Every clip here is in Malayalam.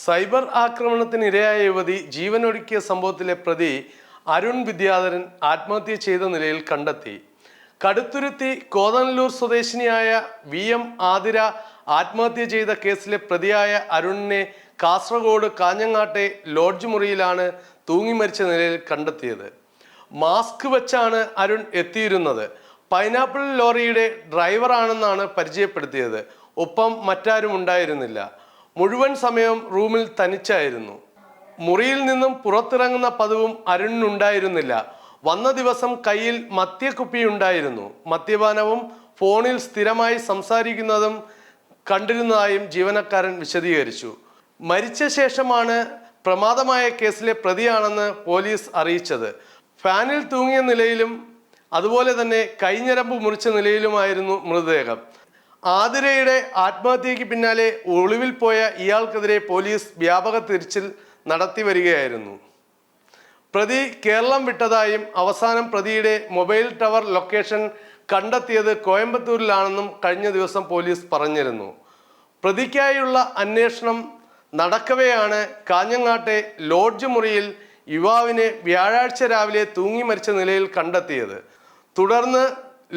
സൈബർ ആക്രമണത്തിനിരയായ യുവതി ജീവനൊടുക്കിയ സംഭവത്തിലെ പ്രതി അരുൺ വിദ്യാധരൻ ആത്മഹത്യ ചെയ്ത നിലയിൽ കണ്ടെത്തി. കടുത്തുരുത്തി കോതനല്ലൂർ സ്വദേശിനിയായ VM ആതിര ആത്മഹത്യ ചെയ്ത കേസിലെ പ്രതിയായ അരുണിനെ കാസർഗോഡ് കാഞ്ഞങ്ങാട്ടെ ലോഡ്ജ് മുറിയിലാണ് തൂങ്ങി മരിച്ച നിലയിൽ കണ്ടെത്തിയത്. മാസ്ക് വെച്ചാണ് അരുൺ എത്തിയിരുന്നത്. പൈനാപ്പിൾ ലോറിയുടെ ഡ്രൈവറാണെന്നാണ് പരിചയപ്പെടുത്തിയത്. ഒപ്പം മറ്റാരും ഉണ്ടായിരുന്നില്ല. മുഴുവൻ സമയവും റൂമിൽ തനിച്ചായിരുന്നു. മുറിയിൽ നിന്നും പുറത്തിറങ്ങുന്ന പതിവും അരുണിനുണ്ടായിരുന്നില്ല. വന്ന ദിവസം കയ്യിൽ മദ്യക്കുപ്പിയുണ്ടായിരുന്നു. മദ്യപാനവും ഫോണിൽ സ്ഥിരമായി സംസാരിക്കുന്നതും കണ്ടിരുന്നതായും ജീവനക്കാരൻ വിശദീകരിച്ചു. മരിച്ച ശേഷമാണ് പ്രമാദമായ കേസിലെ പ്രതിയാണെന്ന് പോലീസ് അറിയിച്ചത്. ഫാനിൽ തൂങ്ങിയ നിലയിലും അതുപോലെ തന്നെ കൈഞ്ഞരമ്പ് മുറിച്ച നിലയിലുമായിരുന്നു മൃതദേഹം. ആതിരയുടെ ആത്മഹത്യയ്ക്ക് പിന്നാലെ ഒളിവിൽ പോയ ഇയാൾക്കെതിരെ പോലീസ് വ്യാപക തിരച്ചിൽ നടത്തി വരികയായിരുന്നു. പ്രതി കേരളം വിട്ടതായും അവസാനം പ്രതിയുടെ മൊബൈൽ ടവർ ലൊക്കേഷൻ കണ്ടെത്തിയത് കോയമ്പത്തൂരിലാണെന്നും കഴിഞ്ഞ ദിവസം പോലീസ് പറഞ്ഞിരുന്നു. പ്രതിക്കായുള്ള അന്വേഷണം നടക്കവെയാണ് കാഞ്ഞങ്ങാട്ടെ ലോഡ്ജ് മുറിയിൽ യുവാവിനെ വ്യാഴാഴ്ച രാവിലെ തൂങ്ങി മരിച്ച നിലയിൽ കണ്ടെത്തിയത്. തുടർന്ന്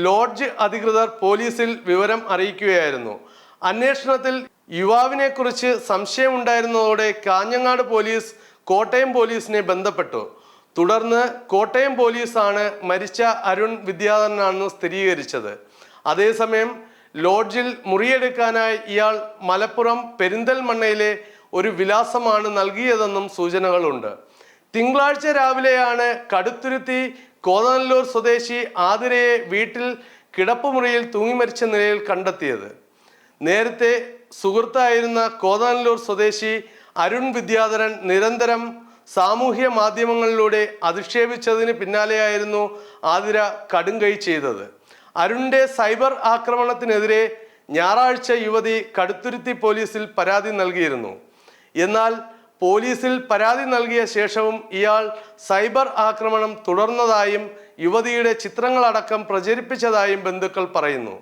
ലോഡ്ജ് അധികൃതർ പോലീസിൽ വിവരം അറിയിക്കുകയായിരുന്നു. അന്വേഷണത്തിൽ യുവാവിനെ കുറിച്ച് സംശയമുണ്ടായിരുന്നതോടെ കാഞ്ഞങ്ങാട് പോലീസ് കോട്ടയം പോലീസിനെ ബന്ധപ്പെട്ടു. തുടർന്ന് കോട്ടയം പോലീസാണ് മരിച്ച അരുൺ വിദ്യാധരനാണെന്ന് സ്ഥിരീകരിച്ചത്. അതേസമയം ലോഡ്ജിൽ മുറിയെടുക്കാനായി ഇയാൾ മലപ്പുറം പെരിന്തൽമണ്ണയിലെ ഒരു വിലാസമാണ് നൽകിയതെന്നും സൂചനകളുണ്ട്. തിങ്കളാഴ്ച രാവിലെയാണ് കടുത്തുരുത്തി കോതനല്ലൂർ സ്വദേശി ആതിരയെ വീട്ടിൽ കിടപ്പുമുറിയിൽ തൂങ്ങി മരിച്ച നിലയിൽ കണ്ടെത്തിയത്. നേരത്തെ സുഹൃത്തായിരുന്ന കോതനല്ലൂർ സ്വദേശി അരുൺ വിദ്യാധരൻ നിരന്തരം സാമൂഹ്യ മാധ്യമങ്ങളിലൂടെ അധിക്ഷേപിച്ചതിന് പിന്നാലെയായിരുന്നു ആതിര കടുംകൈ ചെയ്തത്. അരുണിന്റെ സൈബർ ആക്രമണത്തിനെതിരെ ഞായറാഴ്ച യുവതി കടുത്തുരുത്തി പോലീസിൽ പരാതി നൽകിയിരുന്നു. എന്നാൽ പോലീസിൽ പരാതി നൽകിയ ശേഷവും ഇയാൾ സൈബർ ആക്രമണം തുടർന്നതായും യുവതിയുടെ ചിത്രങ്ങളടക്കം പ്രചരിപ്പിച്ചതായും ബന്ധുക്കൾ പറയുന്നു.